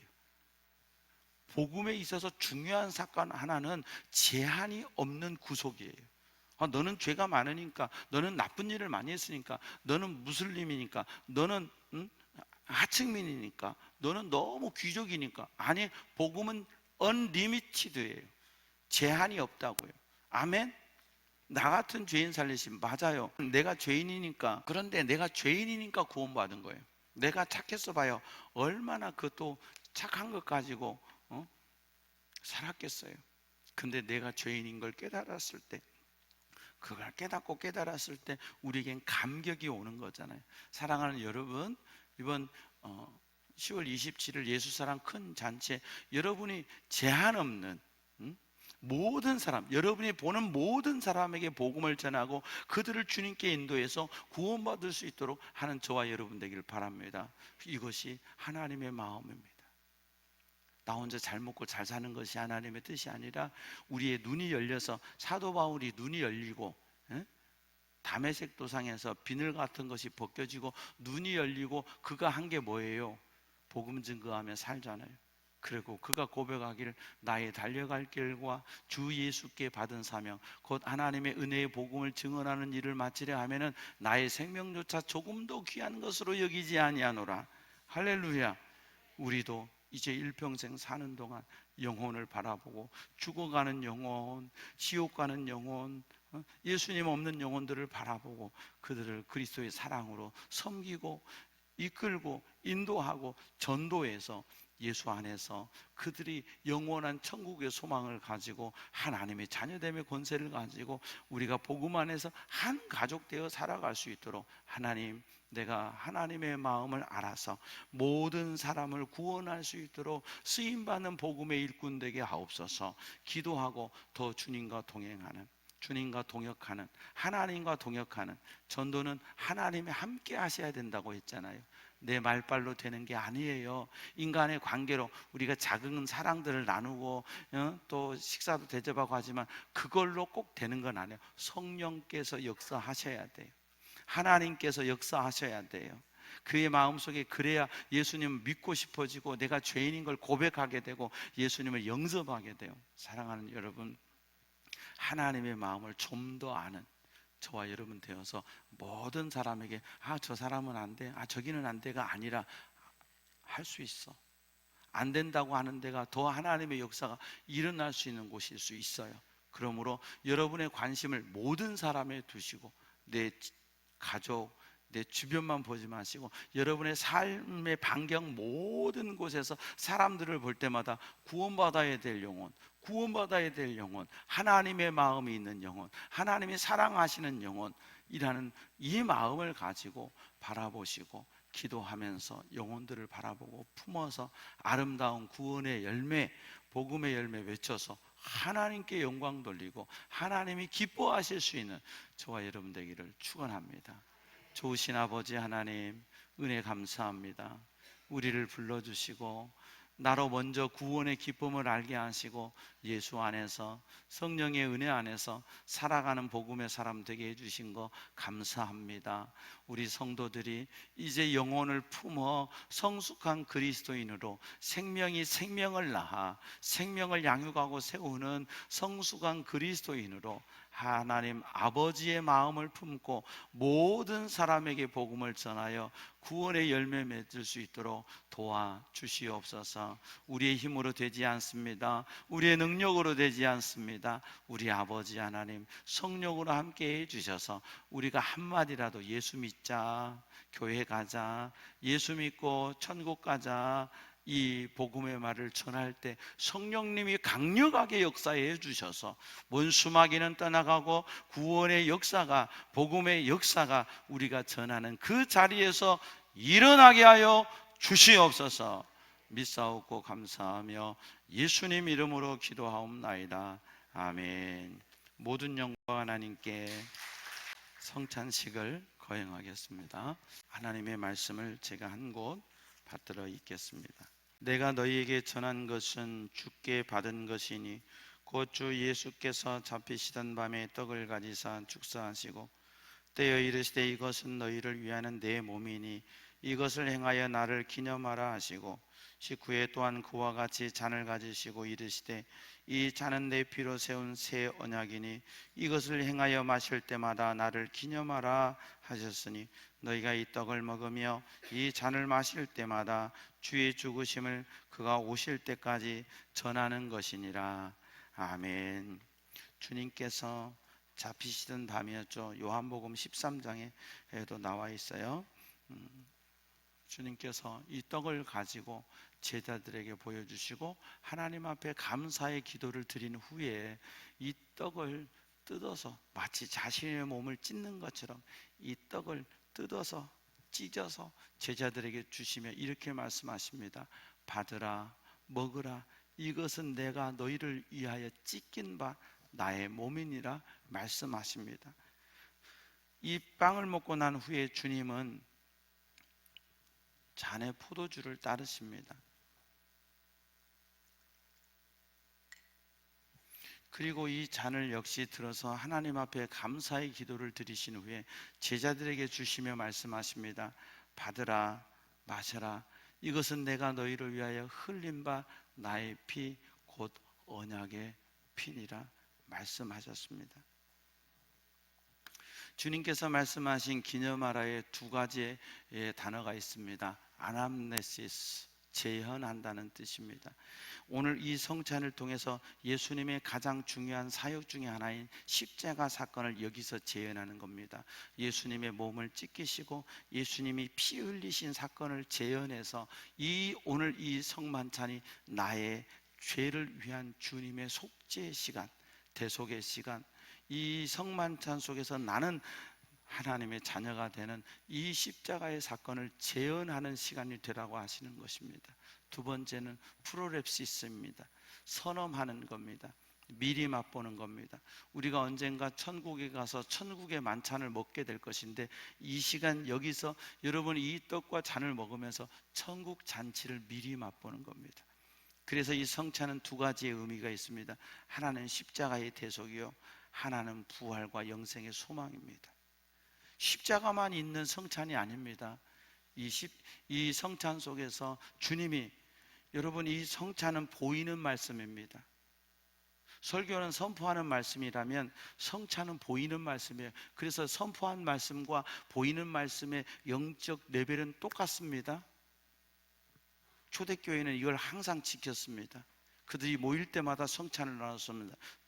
복음에 있어서 중요한 사건 하나는 제한이 없는 구속이에요. 너는 죄가 많으니까, 너는 나쁜 일을 많이 했으니까, 너는 무슬림이니까, 너는 하층민이니까, 너는 너무 귀족이니까. 아니, 복음은 unlimited예요. 제한이 없다고요. 아멘. 나 같은 죄인 살리심, 맞아요. 내가 죄인이니까. 그런데 내가 죄인이니까 구원받은 거예요. 내가 착했어 봐요. 얼마나 그것도 착한 것 가지고 살았겠어요. 근데 내가 죄인인 걸 깨달았을 때, 그걸 깨닫고 깨달았을 때 우리에겐 감격이 오는 거잖아요. 사랑하는 여러분, 이번 10월 27일 예수사랑 큰 잔치에 여러분이 제한 없는, 모든 사람, 여러분이 보는 모든 사람에게 복음을 전하고 그들을 주님께 인도해서 구원받을 수 있도록 하는 저와 여러분 되기를 바랍니다. 이것이 하나님의 마음입니다. 나 혼자 잘 먹고 잘 사는 것이 하나님의 뜻이 아니라 우리의 눈이 열려서, 사도 바울이 눈이 열리고 다메섹 도상에서 비늘 같은 것이 벗겨지고 눈이 열리고 그가 한 게 뭐예요? 복음 증거하며 살잖아요. 그리고 그가 고백하기를 나의 달려갈 길과 주 예수께 받은 사명 곧 하나님의 은혜의 복음을 증언하는 일을 마치려 하면은 나의 생명조차 조금도 귀한 것으로 여기지 아니하노라. 할렐루야. 우리도 이제 일평생 사는 동안 영혼을 바라보고 죽어가는 영혼, 지옥 가는 영혼, 예수님 없는 영혼들을 바라보고 그들을 그리스도의 사랑으로 섬기고 이끌고 인도하고 전도해서 예수 안에서 그들이 영원한 천국의 소망을 가지고 하나님의 자녀됨의 권세를 가지고 우리가 복음 안에서 한 가족 되어 살아갈 수 있도록 하나님, 내가 하나님의 마음을 알아서 모든 사람을 구원할 수 있도록 쓰임받는 복음의 일꾼 되게 하옵소서. 기도하고 더 주님과 동행하는, 주님과 동역하는, 하나님과 동역하는 전도는 하나님이 함께 하셔야 된다고 했잖아요. 내 말발로 되는 게 아니에요. 인간의 관계로 우리가 작은 사랑들을 나누고 또 식사도 대접하고 하지만 그걸로 꼭 되는 건 아니에요. 성령께서 역사하셔야 돼요. 하나님께서 역사하셔야 돼요. 그의 마음속에, 그래야 예수님을 믿고 싶어지고 내가 죄인인 걸 고백하게 되고 예수님을 영접하게 돼요. 사랑하는 여러분, 하나님의 마음을 좀 더 아는 저와 여러분 되어서 모든 사람에게 저 사람은 안 돼, 저기는 안 돼가 아니라 할 수 있어. 안 된다고 하는 데가 더 하나님의 역사가 일어날 수 있는 곳일 수 있어요. 그러므로 여러분의 관심을 모든 사람에 두시고 내 가족, 내 주변만 보지 마시고 여러분의 삶의 반경 모든 곳에서 사람들을 볼 때마다 구원받아야 될 영혼, 구원받아야 될 영혼, 하나님의 마음이 있는 영혼, 하나님이 사랑하시는 영혼이라는 이 마음을 가지고 바라보시고 기도하면서 영혼들을 바라보고 품어서 아름다운 구원의 열매, 복음의 열매 외쳐서 하나님께 영광 돌리고 하나님이 기뻐하실 수 있는 저와 여러분 되기를 축원합니다. 좋으신 아버지 하나님, 은혜 감사합니다. 우리를 불러주시고 나로 먼저 구원의 기쁨을 알게 하시고 예수 안에서, 성령의 은혜 안에서 살아가는 복음의 사람 되게 해주신 거 감사합니다. 우리 성도들이 이제 영혼을 품어 성숙한 그리스도인으로 생명이 생명을 낳아 생명을 양육하고 세우는 성숙한 그리스도인으로 하나님 아버지의 마음을 품고 모든 사람에게 복음을 전하여 구원의 열매 맺을 수 있도록 도와주시옵소서. 우리의 힘으로 되지 않습니다. 우리의 능력으로 되지 않습니다. 우리 아버지 하나님 성령으로 함께 해주셔서 우리가 한마디라도 예수 믿자, 교회 가자, 예수 믿고 천국 가자, 이 복음의 말을 전할 때 성령님이 강력하게 역사해 주셔서 원수마귀는 떠나가고 구원의 역사가, 복음의 역사가 우리가 전하는 그 자리에서 일어나게 하여 주시옵소서. 믿사옵고 감사하며 예수님 이름으로 기도하옵나이다. 아멘. 모든 영광 하나님께. 성찬식을 거행하겠습니다. 하나님의 말씀을 제가 한 곳 받들어 읽겠습니다. 내가 너희에게 전한 것은 주께 받은 것이니 곧 주 예수께서 잡히시던 밤에 떡을 가지사 축사하시고 떼어 이르시되 이것은 너희를 위하는 내 몸이니 이것을 행하여 나를 기념하라 하시고 식후에 또한 그와 같이 잔을 가지시고 이르시되 이 잔은 내 피로 세운 새 언약이니 이것을 행하여 마실 때마다 나를 기념하라 하셨으니 너희가 이 떡을 먹으며 이 잔을 마실 때마다 주의 죽으심을 그가 오실 때까지 전하는 것이니라. 아멘. 주님께서 잡히시던 밤이었죠. 요한복음 13장에도 나와 있어요. 주님께서 이 떡을 가지고 제자들에게 보여주시고 하나님 앞에 감사의 기도를 드린 후에 이 떡을 뜯어서 마치 자신의 몸을 찢는 것처럼 이 떡을 뜯어서 찢어서 제자들에게 주시며 이렇게 말씀하십니다. 받으라, 먹으라, 이것은 내가 너희를 위하여 찢긴 바 나의 몸이니라 말씀하십니다. 이 빵을 먹고 난 후에 주님은 잔에 포도주를 따르십니다. 그리고 이 잔을 역시 들어서 하나님 앞에 감사의 기도를 드리신 후에 제자들에게 주시며 말씀하십니다. 받으라, 마셔라. 이것은 내가 너희를 위하여 흘린 바 나의 피 곧 언약의 피니라 말씀하셨습니다. 주님께서 말씀하신 기념하라의 두 가지의 단어가 있습니다. 아남네시스, 재현한다는 뜻입니다. 오늘 이 성찬을 통해서 예수님의 가장 중요한 사역 중에 하나인 십자가 사건을 여기서 재현하는 겁니다. 예수님의 몸을 찢기시고 예수님이 피 흘리신 사건을 재현해서 오늘 이 성만찬이 나의 죄를 위한 주님의 속죄의 시간, 대속의 시간, 이 성만찬 속에서 나는 하나님의 자녀가 되는 이 십자가의 사건을 재현하는 시간이 되라고 하시는 것입니다. 두 번째는 프로랩시스입니다. 선언하는 겁니다. 미리 맛보는 겁니다. 우리가 언젠가 천국에 가서 천국의 만찬을 먹게 될 것인데 이 시간 여기서 여러분 이 떡과 잔을 먹으면서 천국 잔치를 미리 맛보는 겁니다. 그래서 이 성찬은 두 가지의 의미가 있습니다. 하나는 십자가의 대속이요, 하나는 부활과 영생의 소망입니다. 십자가만 있는 성찬이 아닙니다. 이 성찬 속에서 주님이, 여러분 이 성찬은 보이는 말씀입니다. 설교는 선포하는 말씀이라면 성찬은 보이는 말씀이에요. 그래서 선포한 말씀과 보이는 말씀의 영적 레벨은 똑같습니다. 초대교회는 이걸 항상 지켰습니다. 그들이 모일 때마다 성찬을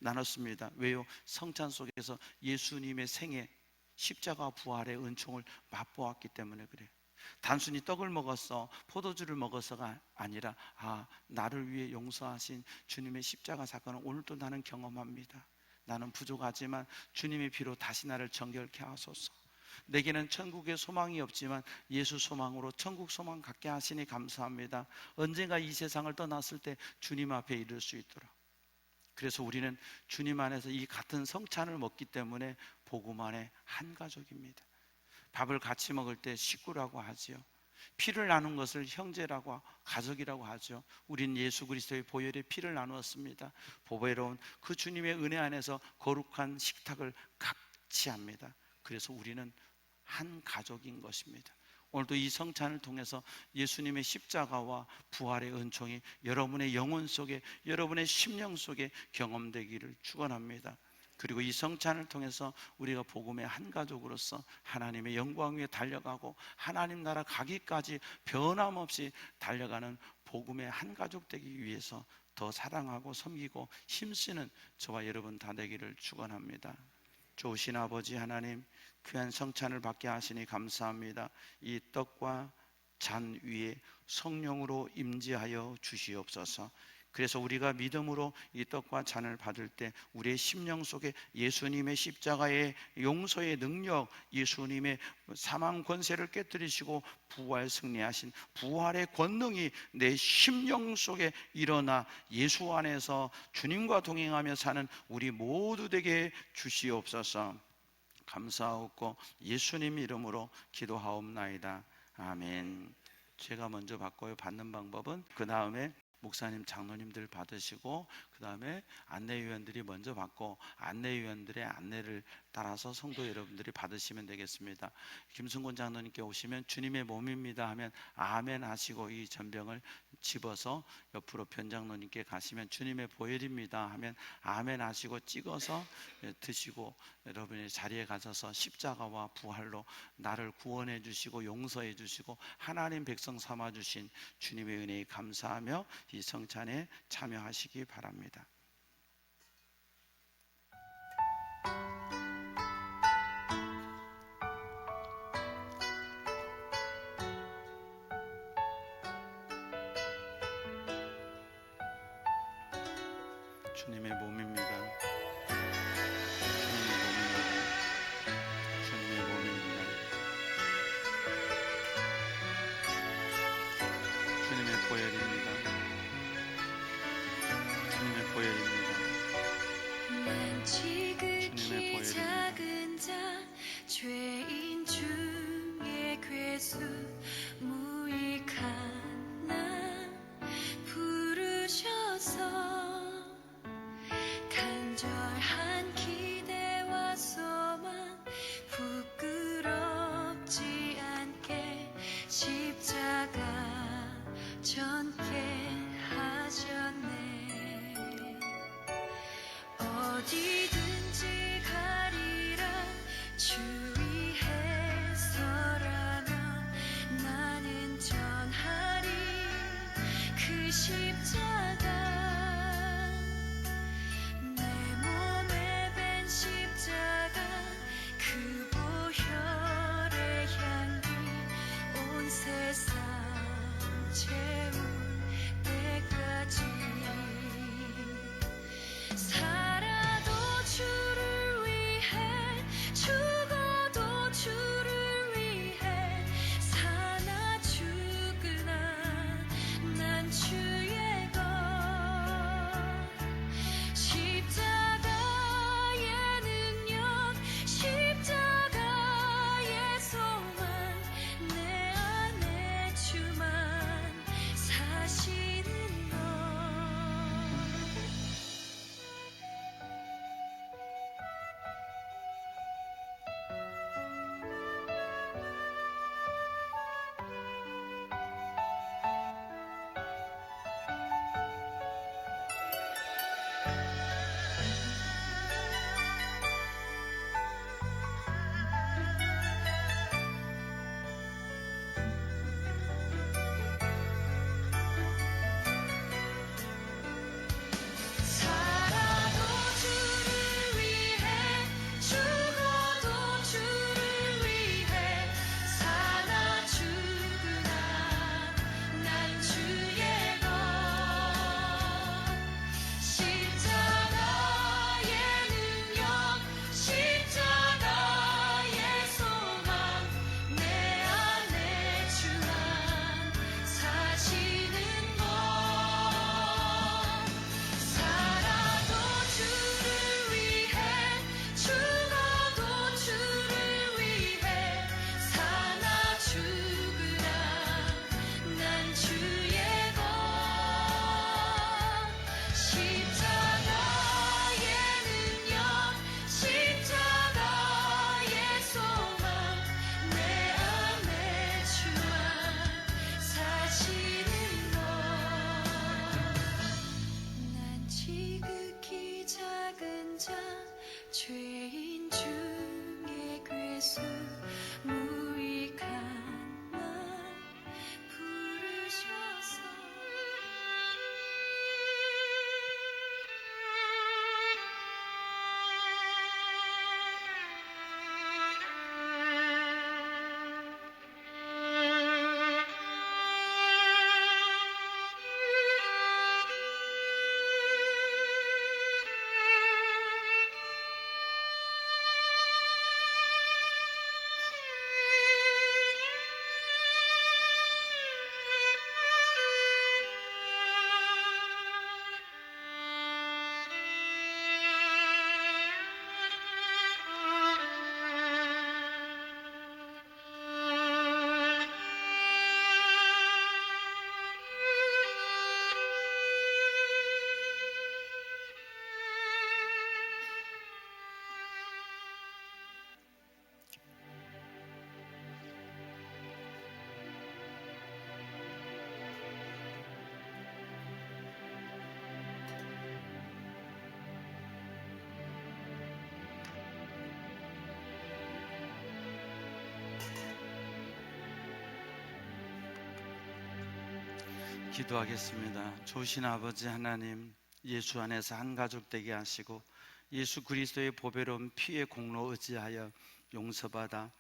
나눴습니다. 왜요? 성찬 속에서 예수님의 생애, 십자가 부활의 은총을 맛보았기 때문에 그래요. 단순히 떡을 먹었어, 포도주를 먹어서가 아니라 나를 위해 용서하신 주님의 십자가 사건을 오늘도 나는 경험합니다. 나는 부족하지만 주님의 피로 다시 나를 정결케 하소서. 내게는 천국의 소망이 없지만 예수 소망으로 천국 소망 갖게 하시니 감사합니다. 언젠가 이 세상을 떠났을 때 주님 앞에 이를 수 있도록. 그래서 우리는 주님 안에서 이 같은 성찬을 먹기 때문에 복음 안에 한 가족입니다. 밥을 같이 먹을 때 식구라고 하지요. 피를 나눈 것을 형제라고, 가족이라고 하죠. 우린 예수 그리스도의 보혈의 피를 나누었습니다. 보배로운 그 주님의 은혜 안에서 거룩한 식탁을 같이 합니다. 그래서 우리는 한 가족인 것입니다. 오늘도 이 성찬을 통해서 예수님의 십자가와 부활의 은총이 여러분의 영혼 속에, 여러분의 심령 속에 경험되기를 축원합니다. 그리고 이 성찬을 통해서 우리가 복음의 한 가족으로서 하나님의 영광 위에 달려가고 하나님 나라 가기까지 변함없이 달려가는 복음의 한 가족 되기 위해서 더 사랑하고 섬기고 힘쓰는 저와 여러분 다 되기를 축원합니다. 좋으신 아버지 하나님, 귀한 성찬을 받게 하시니 감사합니다. 이 떡과 잔 위에 성령으로 임재하여 주시옵소서. 그래서 우리가 믿음으로 이 떡과 잔을 받을 때 우리의 심령 속에 예수님의 십자가의 용서의 능력, 예수님의 사망 권세를 깨뜨리시고 부활 승리하신 부활의 권능이 내 심령 속에 일어나 예수 안에서 주님과 동행하며 사는 우리 모두 되게 주시옵소서. 감사하고 예수님 이름으로 기도하옵나이다. 아멘. 제가 먼저 받고요. 받는 방법은 그 다음에 목사님, 장로님들 받으시고 그 다음에 안내위원들이 먼저 받고 안내위원들의 안내를 따라서 성도 여러분들이 받으시면 되겠습니다. 김승곤 장로님께 오시면 주님의 몸입니다 하면 아멘 하시고 이 전병을 집어서 옆으로 변장로님께 가시면 주님의 보혈입니다 하면 아멘 하시고 찍어서 드시고 여러분의 자리에 가셔서 십자가와 부활로 나를 구원해 주시고 용서해 주시고 하나님 백성 삼아 주신 주님의 은혜에 감사하며 이 성찬에 참여하시기 바랍니다. 주님의 몸입니다. 주님의 몸입니다. 주님의 보혈입니다. 보혈입니다. 난 지극히 주님의 보혈입니다. 작은 자 죄인 중에 괴수 무익한 나 부르셔서 간절한 기대와 소망 부끄럽지 않게 십자가 전케 하셨네. 어디든지 가리라 주 위에 서라면 나는 전하리 그 십자가. 내 몸에 밴 십자가 그 보혈의 향기 온 세상 채울 때까지 살아도 주를 위해 죽어도 주를 위해 사나 죽으나 난 주의 것. 십자가의 능력 십자가의 소망 내 안에 주만 사시는 것. 살아도 주를 위해 죽어도 주를 위해 사나 죽으나 난 주의 것. 십자가의 능력 십자가의 소망 내 안에 주만 사시는 것. 살아도 주를 위해 죽어도 주를 위해 사나 죽으나 난 주의 것. 십자가의 능력 십자가의 소망 내 안에 주만 사시는 것. 난 지극히 작은 자 죄인 중에 괴수 무익한 나 부르셔서 기도하겠습니다. 좋으신 아버지 하나님, 예수 안에서 한 가족 되게 하시고 예수 그리스도의 보배로운 피의 공로 의지하여 용서받아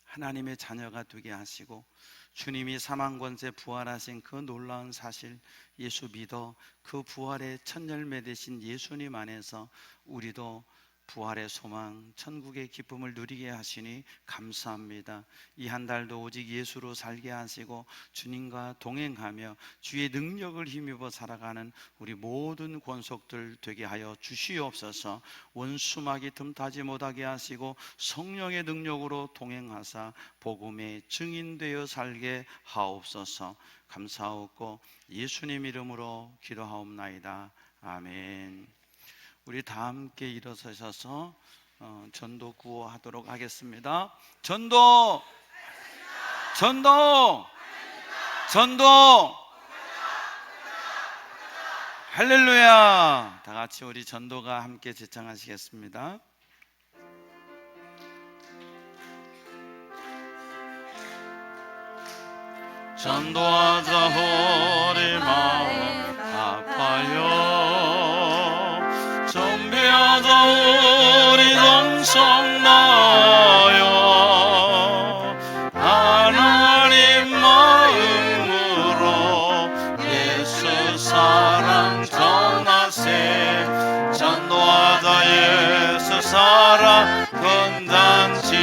하나님의 자녀가 되게 하시고 주님이 사망 권세 부활하신 그 놀라운 사실 예수 믿어 그 부활의 첫 열매 되신 예수님 안에서 우리도 부활의 소망, 천국의 기쁨을 누리게 하시니 감사합니다. 이 한 달도 오직 예수로 살게 하시고 주님과 동행하며 주의 능력을 힘입어 살아가는 우리 모든 권속들 되게 하여 주시옵소서. 원수막이 틈타지 못하게 하시고 성령의 능력으로 동행하사 복음의 증인되어 살게 하옵소서. 감사하옵고 예수님 이름으로 기도하옵나이다. 아멘. 우리 다 함께 일어서셔서 전도 구호하도록 하겠습니다. 전도! 전도! 전도! 할렐루야! 다 같이 우리 전도가 함께 제창하시겠습니다. 전도하자 우리 마음 아파요. 전비하자 우리 정성 나요. 하나님 마음으로 예수 사랑 전하세. 전도하자 예수 사랑 건잔치.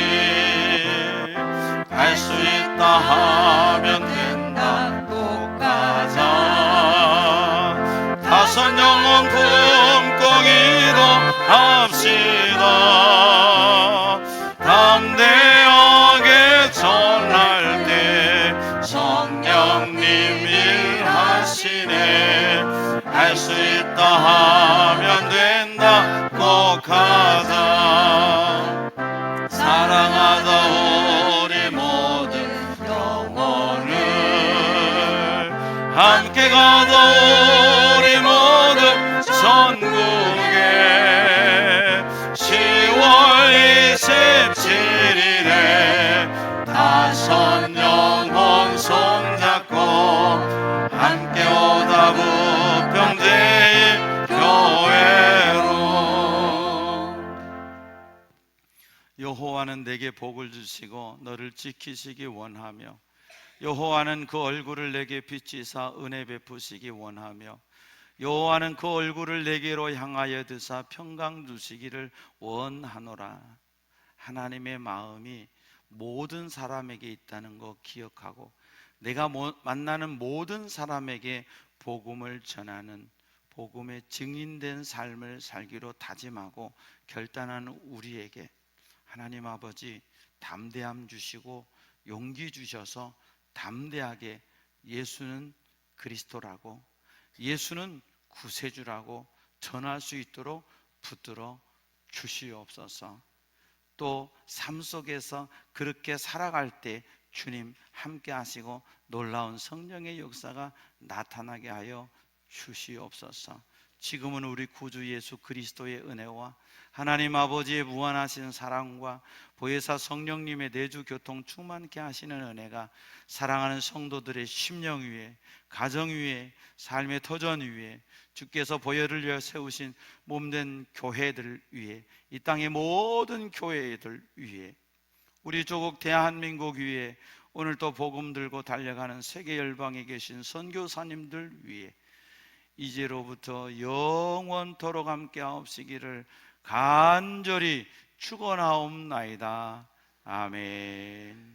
갈 수 있다 하면 된다 꼭 가자. 다섯 영혼 품고 기도합시다. 담대하게 전할 때 성령님 일하시네. 할 수 있다 하면 된다 꼭 가자. 사랑하자 우리 모든 영혼을. 함께 가자 우리 모두 전국에. 10월 27일에 다섯 영혼 손잡고 함께 오다 부평제일 교회로. 여호와는 내게 복을 주시고 너를 지키시기 원하며 여호와는 그 얼굴을 내게 비치사 은혜 베푸시기 원하며 여호와는 그 얼굴을 내게로 향하여 드사 평강 주시기를 원하노라. 하나님의 마음이 모든 사람에게 있다는 거 기억하고 내가 만나는 모든 사람에게 복음을 전하는 복음의 증인된 삶을 살기로 다짐하고 결단하는 우리에게 하나님 아버지 담대함 주시고 용기 주셔서 담대하게 예수는 그리스도라고, 예수는 구세주라고 전할 수 있도록 붙들어 주시옵소서. 또 삶 속에서 그렇게 살아갈 때 주님 함께 하시고 놀라운 성령의 역사가 나타나게 하여 주시옵소서. 지금은 우리 구주 예수 그리스도의 은혜와 하나님 아버지의 무한하신 사랑과 보혜사 성령님의 내주 교통 충만케 하시는 은혜가 사랑하는 성도들의 심령 위에, 가정 위에, 삶의 터전 위에, 주께서 보혈을 위해 세우신 몸된 교회들 위에, 이 땅의 모든 교회들 위에, 우리 조국 대한민국 위에, 오늘 또 복음 들고 달려가는 세계 열방에 계신 선교사님들 위에 이제로부터 영원토록 함께 하옵시기를 간절히 축원하옵나이다. 아멘.